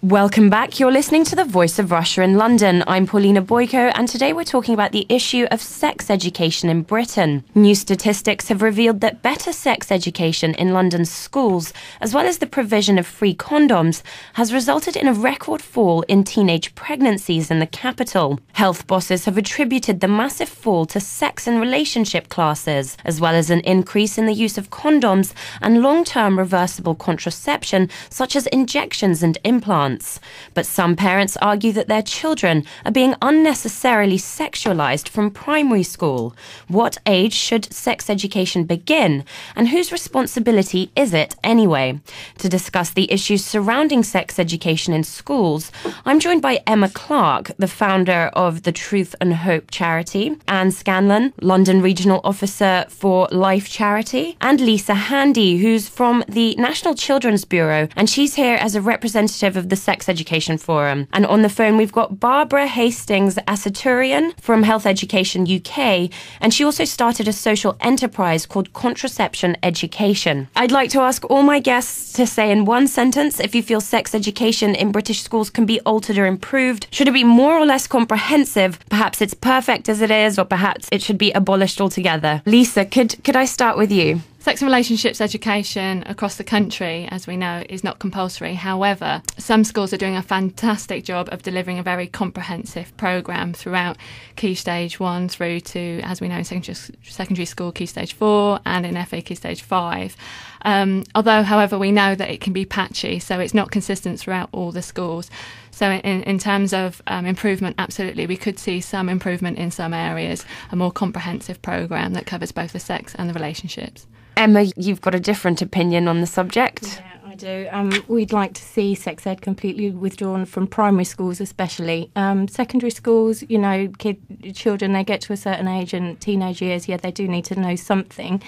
Welcome back. You're listening to The Voice of Russia in London. I'm Polina Boiko, and today we're talking about the issue of sex education in Britain. New statistics have revealed that better sex education in London's schools, as well as the provision of free condoms, has resulted in a record fall in teenage pregnancies in the capital. Health bosses have attributed the massive fall to sex and relationship classes, as well as an increase in the use of condoms and long-term reversible contraception, such as injections and implants. But some parents argue that their children are being unnecessarily sexualized from primary school. What age should sex education begin, and whose responsibility is it anyway? To discuss the issues surrounding sex education in schools, I'm joined by Emma Clarke, the founder of the Truth and Hope charity, and Scanlan, London Regional Officer for Life Charity, and Lisa Handy, who's from the National Children's Bureau, and she's here as a representative of the Sex Education Forum. And on the phone we've got Barbara Hastings-Asatourian from Health Education UK, and she also started a social enterprise called Contraception Education. I'd like to ask all my guests to say in one sentence if you feel sex education in British schools can be altered or improved. Should it be more or less comprehensive? Perhaps it's perfect as it is, or perhaps it should be abolished altogether. Lisa, could I start with you? Sex and relationships education across the country, as we know, is not compulsory. However, some schools are doing a fantastic job of delivering a very comprehensive programme throughout Key Stage 1 through to, as we know, in secondary school Key Stage 4 and in FA Key Stage 5. Although, however, we know that it can be patchy, so it's not consistent throughout all the schools. So in terms of improvement, absolutely, we could see some improvement in some areas, a more comprehensive programme that covers both the sex and the relationships. Emma, you've got a different opinion on the subject. Yeah, I do. We'd like to see sex ed completely withdrawn from primary schools, especially. Secondary schools, you know, children, they get to a certain age and teenage years, yeah, they do need to know something.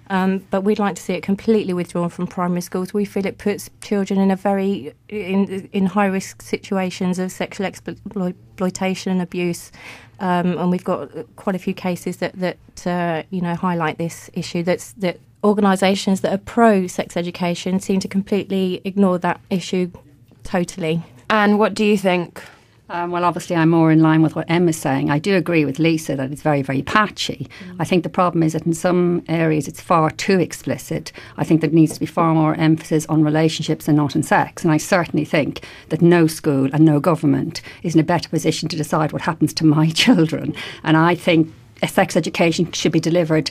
But we'd like to see it completely withdrawn from primary schools. We feel it puts children in a very in high risk situations of sexual exploitation and abuse. And we've got quite a few cases that highlight this issue. That organisations that are pro sex education seem to completely ignore that issue totally. And what do you think? Well, obviously, I'm more in line with what Emma's saying. I do agree with Lisa that it's very, very patchy. I think the problem is that in some areas it's far too explicit. I think there needs to be far more emphasis on relationships and not on sex. And I certainly think that no school and no government is in a better position to decide what happens to my children. And I think a sex education should be delivered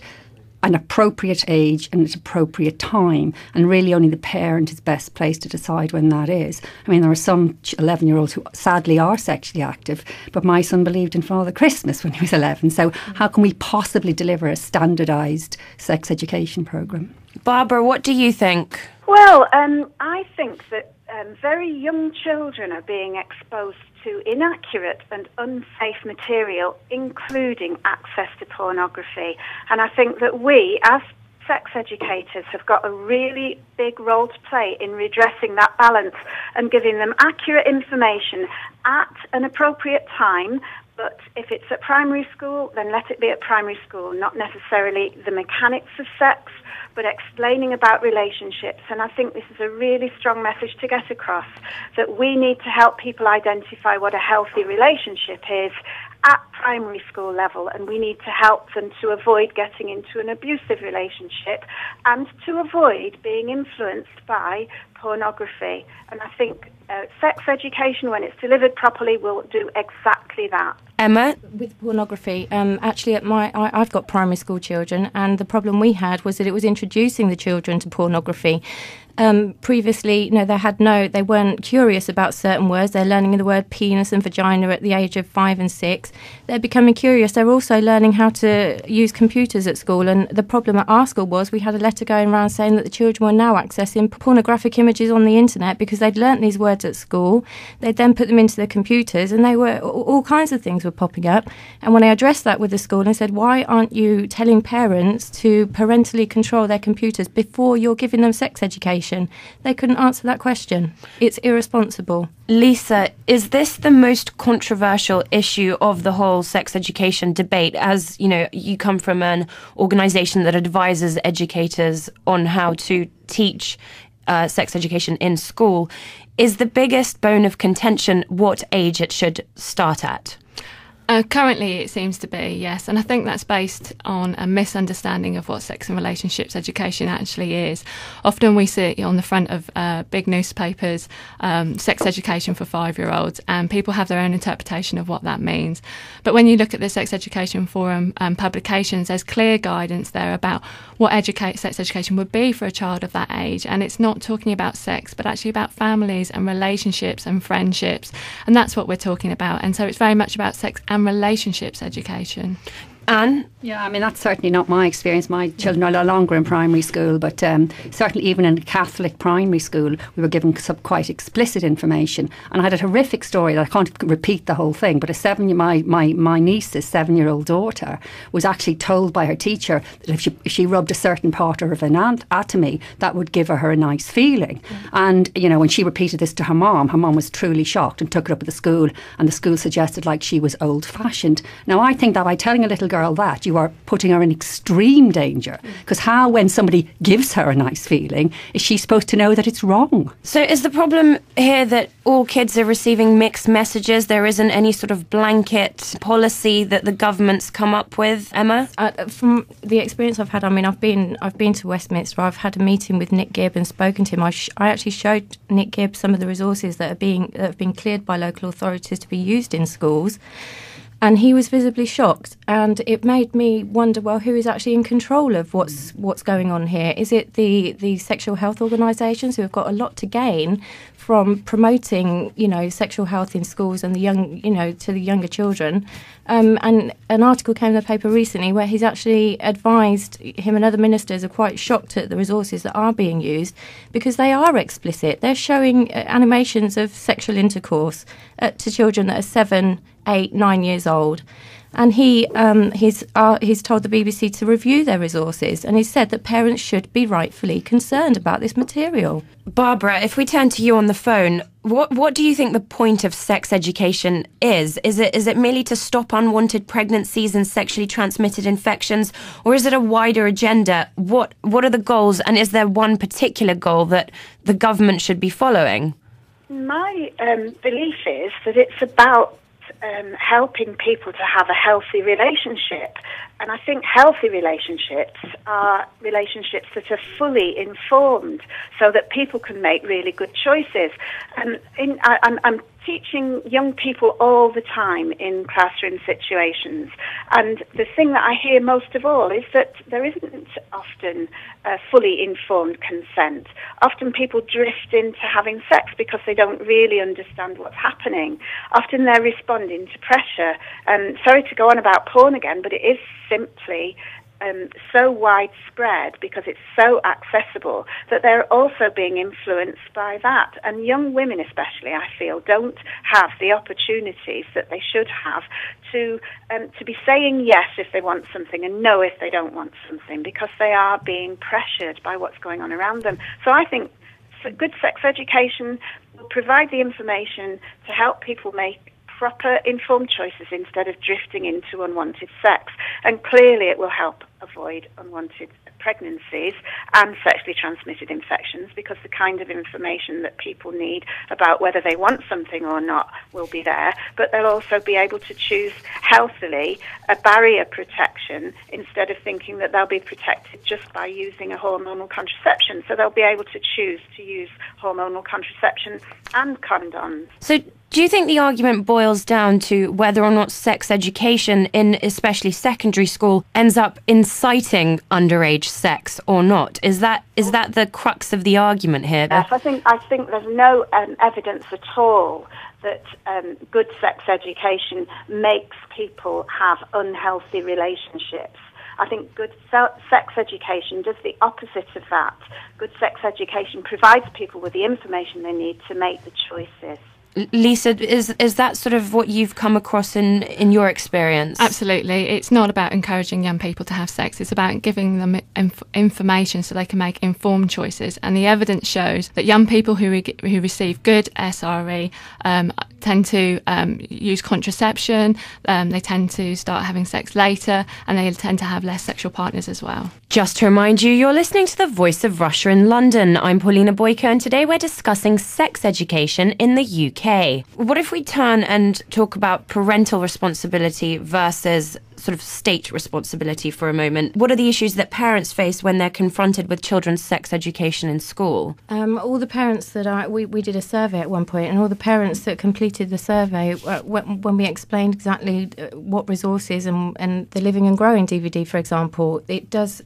an appropriate age and an appropriate time, and really only the parent is best placed to decide when that is. I mean, there are some 11-year-olds who sadly are sexually active, but my son believed in Father Christmas when he was 11. So how can we possibly deliver a standardised sex education programme? Barbara, what do you think? Well, I think that very young children are being exposed to inaccurate and unsafe material, including access to pornography. And I think that we, as sex educators, have got a really big role to play in redressing that balance and giving them accurate information at an appropriate time. But if it's at primary school, then let it be at primary school, not necessarily the mechanics of sex, but explaining about relationships. And I think this is a really strong message to get across, that we need to help people identify what a healthy relationship is at primary school level, and we need to help them to avoid getting into an abusive relationship and to avoid being influenced by pornography. And I think sex education, when it's delivered properly, will do exactly that. Emma? With pornography, actually I've got primary school children, and the problem we had was that it was introducing the children to pornography. Previously, they weren't curious about certain words. They're learning the word penis and vagina at the age of 5 and 6. They're becoming curious. They're also learning how to use computers at school. And the problem at our school was we had a letter going around saying that the children were now accessing pornographic images on the internet because they'd learnt these words at school. They'd then put them into their computers, and they were all kinds of things were popping up. And when I addressed that with the school and said, why aren't you telling parents to parentally control their computers before you're giving them sex education? They couldn't answer that question. It's irresponsible. Lisa, is this the most controversial issue of the whole sex education debate? As you know, you come from an organisation that advises educators on how to teach sex education in school. is the biggest bone of contention what age it should start at? Currently, it seems to be, yes. And I think that's based on a misunderstanding of what sex and relationships education actually is. Often we see on the front of big newspapers, sex education for 5-year-olds, and people have their own interpretation of what that means. But when you look at the Sex Education Forum publications, there's clear guidance there about what sex education would be for a child of that age. And it's not talking about sex, but actually about families and relationships and friendships. And that's what we're talking about. And so it's very much about sex and relationships education. Anne? Yeah, I mean, that's certainly not my experience. My children are no longer in primary school, but certainly even in a Catholic primary school, we were given some quite explicit information. And I had a horrific story that I can't repeat the whole thing, but my niece's 7-year-old daughter was actually told by her teacher that if she rubbed a certain part of her anatomy, that would give her a nice feeling. And, you know, when she repeated this to her mom was truly shocked and took it up at the school, and the school suggested like she was old-fashioned. Now, I think that by telling a little girl that, you are putting her in extreme danger, because how, when somebody gives her a nice feeling, is she supposed to know that it's wrong? So is the problem here that all kids are receiving mixed messages? There isn't any sort of blanket policy that the government's come up with, Emma? From the experience I've had, I mean, I've been to Westminster. I've had a meeting with Nick Gibb and spoken to him. I actually showed Nick Gibb some of the resources that have been cleared by local authorities to be used in schools. And he was visibly shocked, and it made me wonder, well, who is actually in control of what's going on here? Is it the sexual health organisations who have got a lot to gain from promoting, you know, sexual health in schools and to the younger children? And an article came in the paper recently where he's actually advised, him and other ministers are quite shocked at the resources that are being used because they are explicit. They're showing animations of sexual intercourse to children that are 7, 8, 9 years old. And he's told the BBC to review their resources, and he said that parents should be rightfully concerned about this material. Barbara, if we turn to you on the phone, what do you think the point of sex education is? Is it merely to stop unwanted pregnancies and sexually transmitted infections, or is it a wider agenda? What are the goals, and is there one particular goal that the government should be following? My belief is that it's about helping people to have a healthy relationship. And I think healthy relationships are relationships that are fully informed so that people can make really good choices. I'm teaching young people all the time in classroom situations. And the thing that I hear most of all is that there isn't often fully informed consent. Often people drift into having sex because they don't really understand what's happening. Often they're responding to pressure. Sorry to go on about porn again, but it is simply so widespread because it's so accessible that they're also being influenced by that. And young women especially, I feel, don't have the opportunities that they should have to be saying yes if they want something and no if they don't want something, because they are being pressured by what's going on around them. So I think good sex education will provide the information to help people make proper informed choices instead of drifting into unwanted sex. And clearly it will help avoid unwanted pregnancies and sexually transmitted infections, because the kind of information that people need about whether they want something or not will be there. But they'll also be able to choose healthily a barrier protection instead of thinking that they'll be protected just by using a hormonal contraception. So they'll be able to choose to use hormonal contraception and condoms. So do you think the argument boils down to whether or not sex education in especially secondary school ends up inciting underage sex or not? Is that the crux of the argument here? Yes, I think there's no evidence at all that good sex education makes people have unhealthy relationships. I think good sex education does the opposite of that. Good sex education provides people with the information they need to make the choices. Lisa, is that sort of what you've come across in your experience? Absolutely. It's not about encouraging young people to have sex. It's about giving them information so they can make informed choices. And the evidence shows that young people who receive good SRE tend to use contraception, they tend to start having sex later, and they tend to have less sexual partners as well. Just to remind you, you're listening to the Voice of Russia in London. I'm Polina Boiko, and today we're discussing sex education in the UK. What if we turn and talk about parental responsibility versus sort of state responsibility for a moment? What are the issues that parents face when they're confronted with children's sex education in school? All the parents that we did a survey at one point, and all the parents that completed the survey, when we explained exactly what resources and the Living and Growing DVD, for example, it does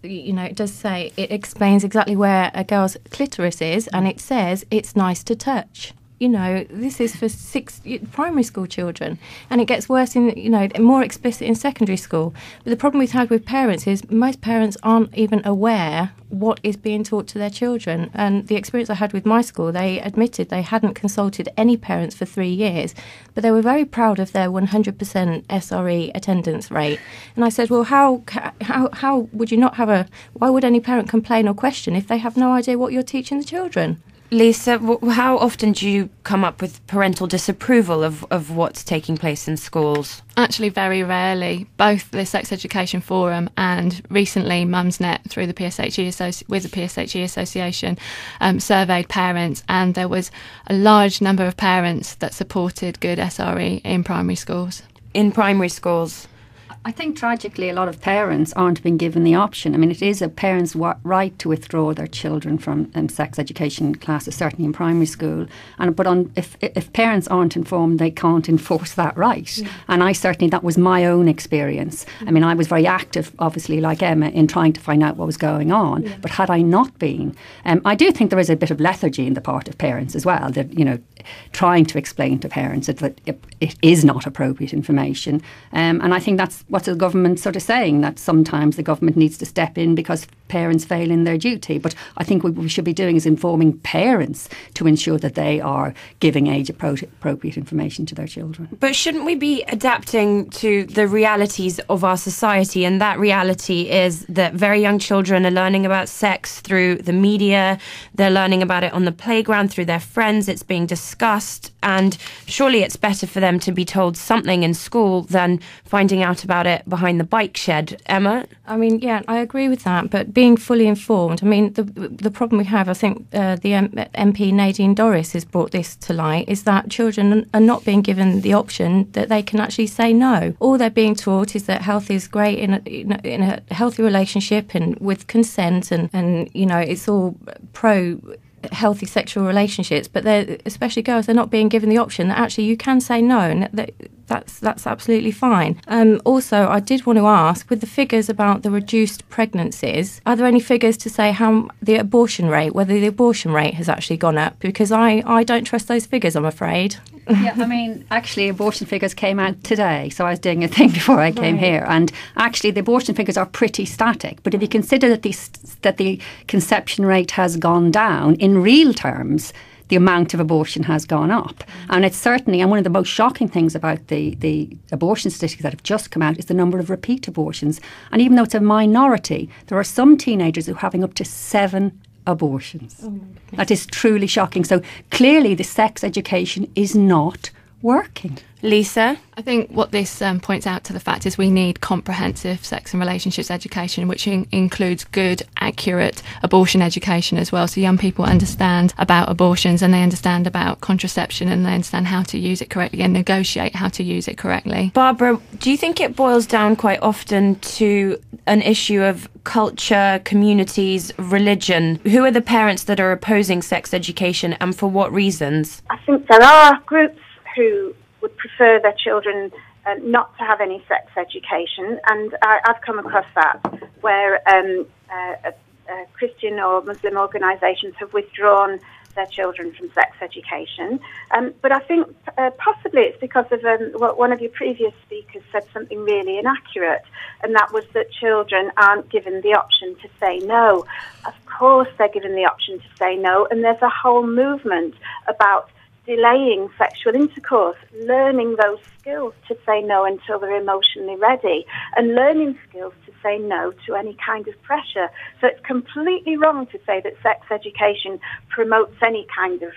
say, it explains exactly where a girl's clitoris is, and it says it's nice to touch. This is for primary school children, and it gets worse more explicit in secondary school. But the problem we've had with parents is most parents aren't even aware what is being taught to their children. And the experience I had with my school, they admitted they hadn't consulted any parents for 3 years, but they were very proud of their 100% SRE attendance rate. And I said, well, how would you not have why would any parent complain or question if they have no idea what you're teaching the children? Lisa, how often do you come up with parental disapproval of what's taking place in schools? Actually, very rarely. Both the Sex Education Forum and recently Mumsnet through the with the PSHE Association surveyed parents, and there was a large number of parents that supported good SRE in primary schools. In primary schools? I think tragically a lot of parents aren't being given the option. I mean, it is a parent's right to withdraw their children from sex education classes, certainly in primary school. If parents aren't informed, they can't enforce that right. Yeah. And that was my own experience. I mean, I was very active, obviously, like Emma, in trying to find out what was going on. Yeah. But had I not been, I do think there is a bit of lethargy in the part of parents as well, that, trying to explain to parents that it is not appropriate information. And I think that's what the government sort of saying, that sometimes the government needs to step in because parents fail in their duty. But I think what we should be doing is informing parents to ensure that they are giving age-appropriate information to their children. But shouldn't we be adapting to the realities of our society? And that reality is that very young children are learning about sex through the media. They're learning about it on the playground through their friends. It's being discussed. And surely it's better for them to be told something in school than finding out about it behind the bike shed. Emma? I mean, yeah, I agree with that, but being fully informed, I mean, the problem we have, I think the MP Nadine Dorris has brought this to light, is that children are not being given the option that they can actually say no. All they're being taught is that health is great in a healthy relationship and with consent, and it's all pro healthy sexual relationships, but especially girls, they're not being given the option that actually you can say no, and that's absolutely fine. Also, I did want to ask, with the figures about the reduced pregnancies, are there any figures to say how the abortion rate, whether the abortion rate has actually gone up? Because I don't trust those figures, I'm afraid. Yeah, I mean, actually, abortion figures came out today, so I was doing a thing before I came here, and actually the abortion figures are pretty static. But if you consider that the conception rate has gone down, in real terms, the amount of abortion has gone up. And it's certainly, and one of the most shocking things about the abortion statistics that have just come out is the number of repeat abortions. And even though it's a minority, there are some teenagers who are having up to 7 abortions. Oh, that is truly shocking. So clearly the sex education is not working. Lisa? I think what this points out to the fact is we need comprehensive sex and relationships education, which includes good, accurate abortion education as well. So young people understand about abortions, and they understand about contraception, and they understand how to use it correctly and negotiate how to use it correctly. Barbara, do you think it boils down quite often to an issue of culture, communities, religion? Who are the parents that are opposing sex education, and for what reasons? I think there are groups who would prefer their children not to have any sex education, and I've come across that, where Christian or Muslim organisations have withdrawn their children from sex education. But I think possibly it's because of what one of your previous speakers said, something really inaccurate, and that was that children aren't given the option to say no. Of course they're given the option to say no, and there's a whole movement about delaying sexual intercourse, learning those skills to say no until they're emotionally ready, and learning skills to say no to any kind of pressure. So it's completely wrong to say that sex education promotes any kind of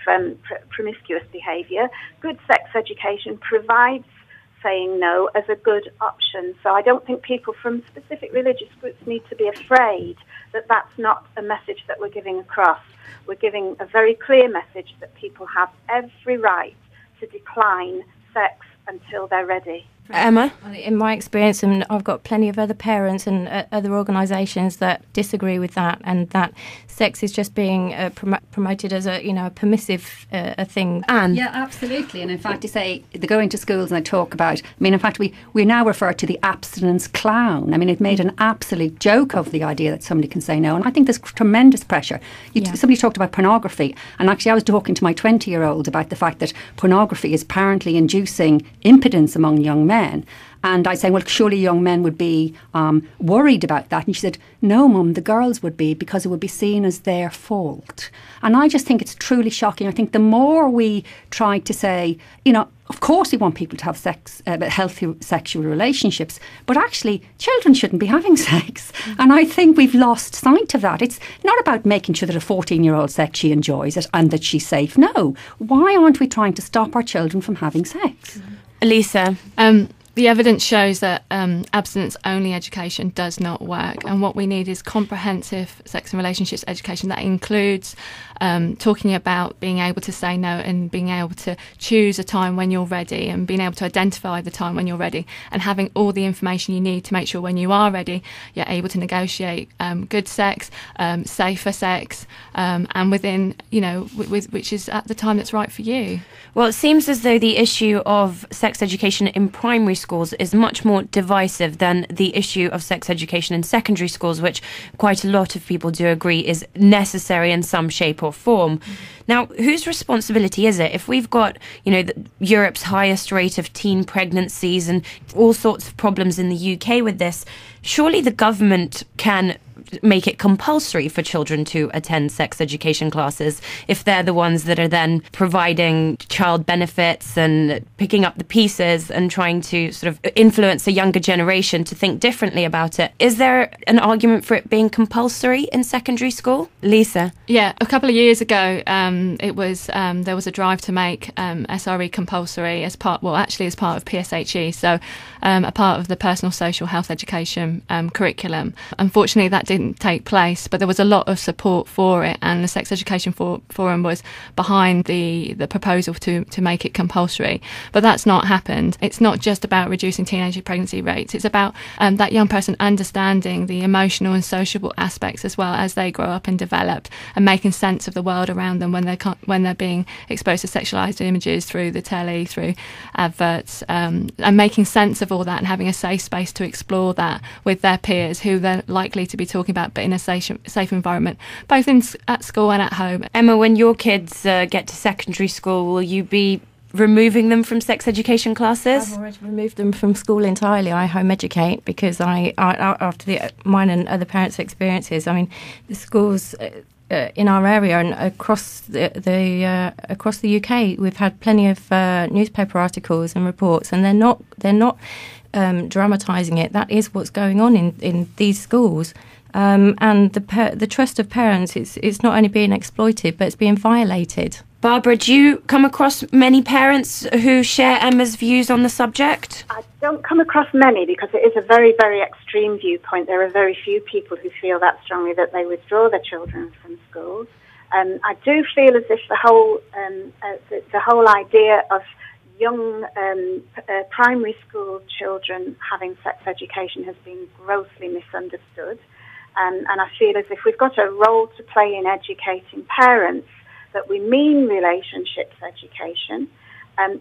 promiscuous behaviour. Good sex education provides saying no as a good option. So I don't think people from specific religious groups need to be afraid that that's not a message that we're giving across. We're giving a very clear message that people have every right to decline sex until they're ready. Emma? In my experience, and I've got plenty of other parents and other organisations that disagree with that, and that sex is just being promoted as a permissive thing. Anne? Yeah, absolutely. And in fact, to say they go into schools and I talk about, I mean, in fact, we now refer to the abstinence clown. I mean, it made an absolute joke of the idea that somebody can say no. And I think there's tremendous pressure. Somebody talked about pornography, and actually I was talking to my 20-year-old about the fact that pornography is apparently inducing impotence among young men. And I said, well, surely young men would be worried about that. And she said, no, Mum, the girls would be, because it would be seen as their fault. And I just think it's truly shocking. I think the more we try to say, of course we want people to have healthy sexual relationships, but actually children shouldn't be having sex. And I think we've lost sight of that. It's not about making sure that a 14-year-old sex, she enjoys it and that she's safe. No. Why aren't we trying to stop our children from having sex? Lisa? The evidence shows that abstinence-only education does not work, and what we need is comprehensive sex and relationships education that includes talking about being able to say no and being able to choose a time when you're ready, and being able to identify the time when you're ready, and having all the information you need to make sure when you are ready you're able to negotiate good sex, safer sex, and within, which is at the time that's right for you. Well, it seems as though the issue of sex education in primary schools is much more divisive than the issue of sex education in secondary schools, which quite a lot of people do agree is necessary in some shape or form. Now, whose responsibility is it? If we've got, Europe's highest rate of teen pregnancies and all sorts of problems in the UK with this, surely the government can make it compulsory for children to attend sex education classes if they're the ones that are then providing child benefits and picking up the pieces and trying to sort of influence a younger generation to think differently about it. Is there an argument for it being compulsory in secondary school? Lisa? Yeah, a couple of years ago, there was a drive to make SRE compulsory as part of PSHE, so a part of the personal social health education curriculum. Unfortunately, that didn't take place, but there was a lot of support for it, and the Sex Education Forum was behind the proposal to make it compulsory. But that's not happened. It's not just about reducing teenage pregnancy rates. It's about that young person understanding the emotional and sociable aspects as well as they grow up and develop, and making sense of the world around them when they're being exposed to sexualised images through the telly, through adverts, and making sense of all that and having a safe space to explore that with their peers who they're likely to be talking about, but in a safe environment, both at school and at home. Emma, when your kids get to secondary school, will you be removing them from sex education classes? I've already removed them from school entirely. I home educate because I after mine and other parents' experiences, I mean, the schools in our area and across the UK, we've had plenty of newspaper articles and reports, and they're not dramatising it. That is what's going on in these schools. And the trust of parents is not only being exploited, but it's being violated. Barbara, do you come across many parents who share Emma's views on the subject? I don't come across many, because it is a very, very extreme viewpoint. There are very few people who feel that strongly that they withdraw their children from schools. I do feel as if the whole idea of young primary school children having sex education has been grossly misunderstood. And I feel as if we've got a role to play in educating parents, that we mean relationships education,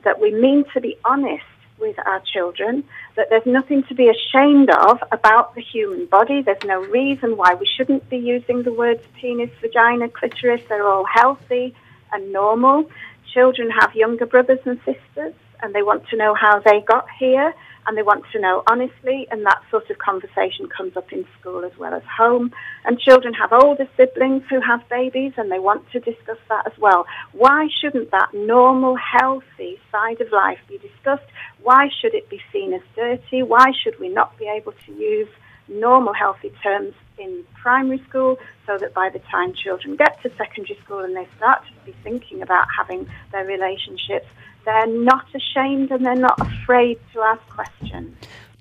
that we mean to be honest with our children, that there's nothing to be ashamed of about the human body. There's no reason why we shouldn't be using the words penis, vagina, clitoris. They're all healthy and normal. Children have younger brothers and sisters, and they want to know how they got here, and they want to know honestly, and that sort of conversation comes up in school as well as home. And children have older siblings who have babies, and they want to discuss that as well. Why shouldn't that normal, healthy side of life be discussed? Why should it be seen as dirty? Why should we not be able to use normal, healthy terms in primary school, so that by the time children get to secondary school and they start to be thinking about having their relationships, they're not ashamed and they're not afraid to ask questions.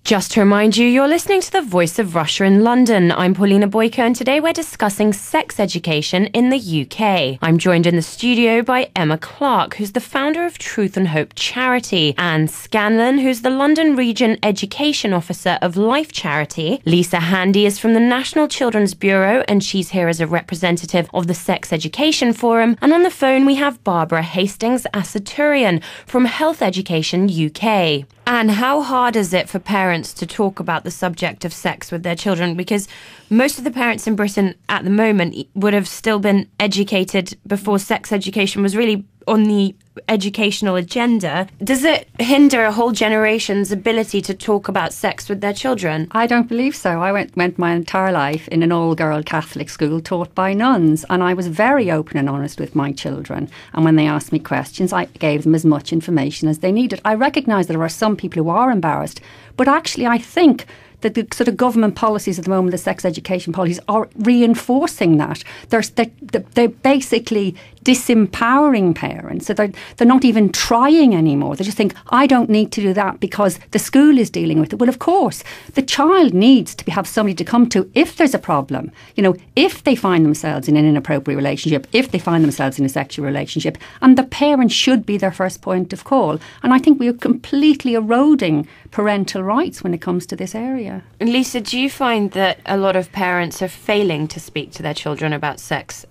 Just to remind you, you're listening to the Voice of Russia in London. I'm Polina Boiko, and today we're discussing sex education in the UK. I'm joined in the studio by Emma Clarke, who's the founder of Truth and Hope charity, and Scanlan, who's the London Region Education Officer of Life Charity. Lisa Handy is from the National Children's Bureau, and she's here as a representative of the Sex Education Forum. And on the phone we have Barbara Hastings-Asatourian from Health Education UK. And how hard is it for parents to talk about the subject of sex with their children? Because most of the parents in Britain at the moment would have still been educated before sex education was really on the educational agenda. Does it hinder a whole generation's ability to talk about sex with their children? I don't believe so. I went my entire life in an all-girl Catholic school taught by nuns, and I was very open and honest with my children. And when they asked me questions, I gave them as much information as they needed. I recognise that there are some people who are embarrassed, but actually I think that the sort of government policies at the moment, the sex education policies, are reinforcing that. They're basically disempowering parents. So they're not even trying anymore. They just think, I don't need to do that because the school is dealing with it. Well, of course, the child needs to have somebody to come to if there's a problem. You know, if they find themselves in an inappropriate relationship, if they find themselves in a sexual relationship, and the parent should be their first point of call. And I think we are completely eroding parental rights when it comes to this area. Lisa, do you find that a lot of parents are failing to speak to their children about sex?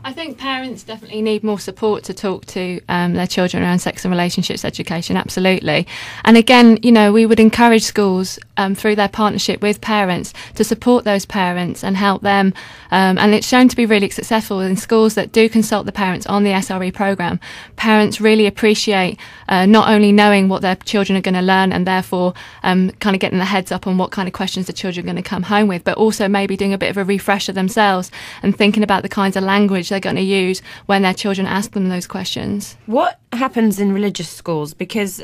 I think parents definitely need more support to talk to their children around sex and relationships education, absolutely. And again, you know, we would encourage schools through their partnership with parents to support those parents and help them. And it's shown to be really successful in schools that do consult the parents on the SRE programme. Parents really appreciate not only knowing what their children are going to learn and therefore kind of getting the heads up on what kind of questions the children are going to come home with, but also maybe doing a bit of a refresher themselves and thinking about the kinds of language they're going to use when their children ask them those questions. What happens in religious schools? Because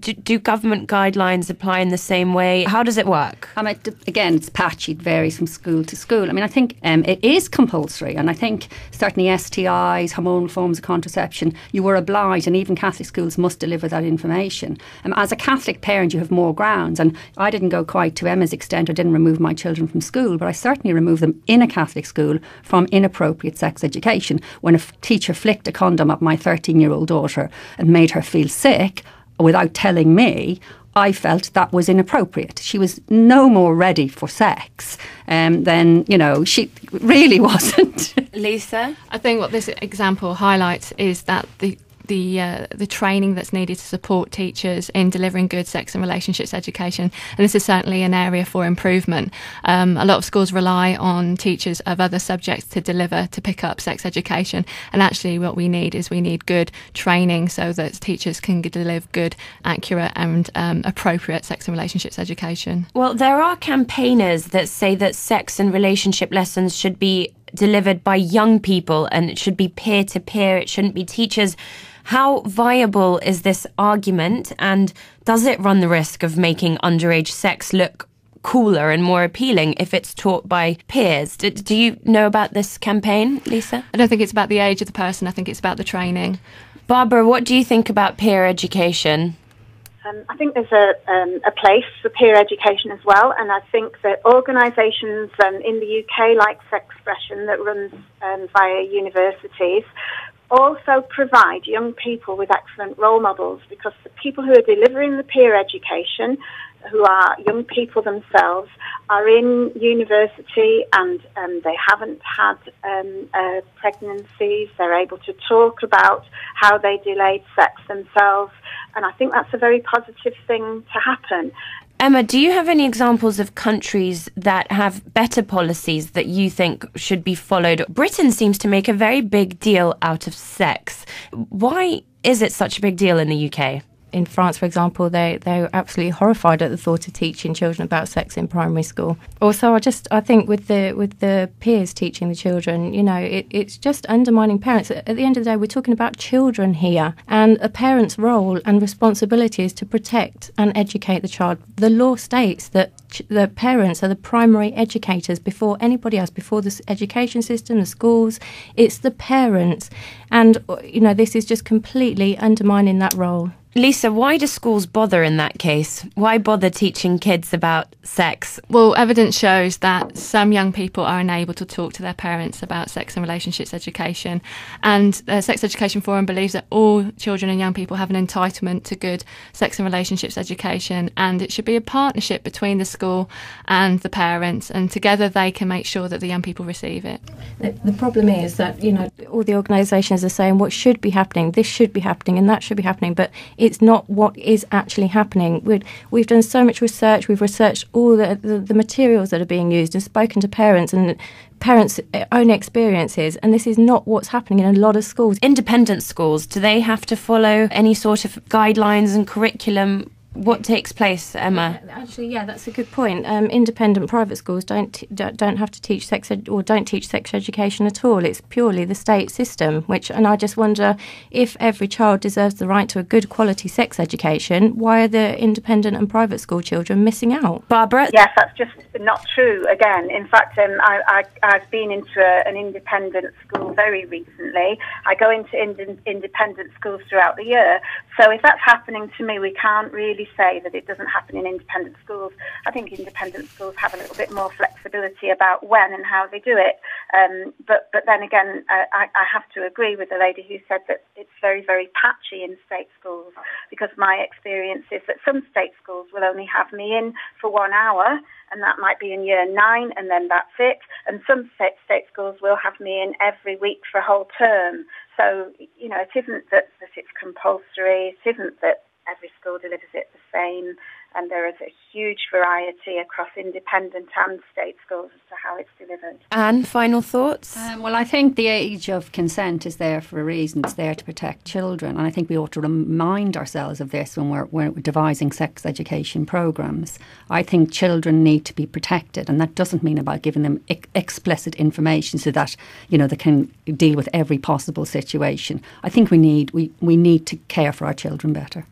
do government guidelines apply in the same way? How does it work? Again, it's patchy. It varies from school to school. I mean, I think it is compulsory, and I think certainly STIs, hormonal forms of contraception, you were obliged, and even Catholic schools must deliver that information. As a Catholic parent, you have more grounds, and I didn't go quite to Emma's extent. I didn't remove my children from school, but I certainly removed them in a Catholic school from inappropriate sex education. When a teacher flicked a condom at my 13-year-old daughter and made her feel sick without telling me, I felt that was inappropriate. She was no more ready for sex than, you know, she really wasn't. Lisa? I think what this example highlights is that the training that's needed to support teachers in delivering good sex and relationships education, and this is certainly an area for improvement. A lot of schools rely on teachers of other subjects to pick up sex education, and actually what we need is good training so that teachers can deliver good, accurate and appropriate sex and relationships education. Well, there are campaigners that say that sex and relationship lessons should be delivered by young people and it should be peer-to-peer, it shouldn't be teachers. How viable is this argument, and does it run the risk of making underage sex look cooler and more appealing if it's taught by peers? Do you know about this campaign, Lisa? I don't think it's about the age of the person, I think it's about the training. Barbara, what do you think about peer education? I think there's a place for peer education as well, and I think that organisations in the UK like Sexpression that runs via universities also provide young people with excellent role models, because the people who are delivering the peer education, who are young people themselves, are in university and they haven't had pregnancies. They're able to talk about how they delayed sex themselves, and I think that's a very positive thing to happen. Emma, do you have any examples of countries that have better policies that you think should be followed? Britain seems to make a very big deal out of sex. Why is it such a big deal in the UK? In France, for example, they were absolutely horrified at the thought of teaching children about sex in primary school. Also, I think with the peers teaching the children, it's just undermining parents. At the end of the day, we're talking about children here, and a parent's role and responsibility is to protect and educate the child. The law states that the parents are the primary educators before anybody else, before the education system, the schools. It's the parents, and this is just completely undermining that role. Lisa, why do schools bother in that case? Why bother teaching kids about sex? Well, evidence shows that some young people are unable to talk to their parents about sex and relationships education. And the Sex Education Forum believes that all children and young people have an entitlement to good sex and relationships education, and it should be a partnership between the school and the parents, and together they can make sure that the young people receive it. The problem is that, all the organisations are saying what should be happening, this should be happening and that should be happening, but it's not what is actually happening. We've done so much research. We've researched all the materials that are being used and spoken to parents and parents' own experiences, and this is not what's happening in a lot of schools. Independent schools, do they have to follow any sort of guidelines and curriculum? What takes place, Emma? Actually, that's a good point. Independent private schools don't have to teach don't teach sex education at all. It's purely the state system. And I just wonder, if every child deserves the right to a good quality sex education, why are the independent and private school children missing out? Barbara? Yes, that's just not true. Again, in fact, I've been into an independent school very recently. I go into independent schools throughout the year. So if that's happening to me, we can't really say that it doesn't happen in independent schools. I think independent schools have a little bit more flexibility about when and how they do it. But then again, I have to agree with the lady who said that it's very, very patchy in state schools, because my experience is that some state schools will only have me in for 1 hour, and that might be in year 9, and then that's it. And some state schools will have me in every week for a whole term. So, it isn't that it's compulsory. It isn't that every school delivers it the same, and there is a huge variety across independent and state schools as to how it's delivered. Anne, final thoughts? Well, I think the age of consent is there for a reason. It's there to protect children, and I think we ought to remind ourselves of this when we're devising sex education programmes. I think children need to be protected, and that doesn't mean about giving them explicit information so that they can deal with every possible situation. I think we need to care for our children better.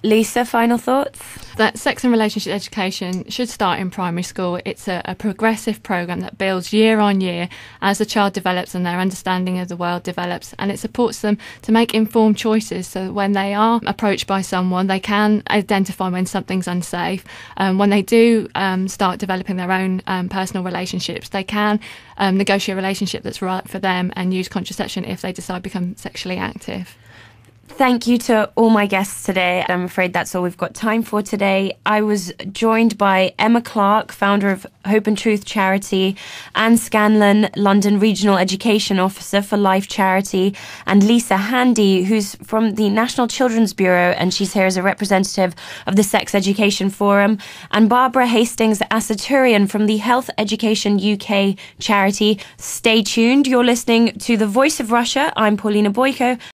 Lisa, final thoughts? That sex and relationship education should start in primary school. It's a progressive programme that builds year on year as the child develops and their understanding of the world develops, and it supports them to make informed choices, so that when they are approached by someone, they can identify when something's unsafe. When they do start developing their own personal relationships, they can negotiate a relationship that's right for them and use contraception if they decide to become sexually active. Thank you to all my guests today. I'm afraid that's all we've got time for today. I was joined by Emma Clarke, founder of Hope and Truth Charity, and Scanlan, London Regional Education Officer for Life Charity, and Lisa Handy, who's from the National Children's Bureau, and she's here as a representative of the Sex Education Forum, and Barbara Hastings-Asatourian from the Health Education UK charity. Stay tuned. You're listening to The Voice of Russia. I'm Polina Boiko.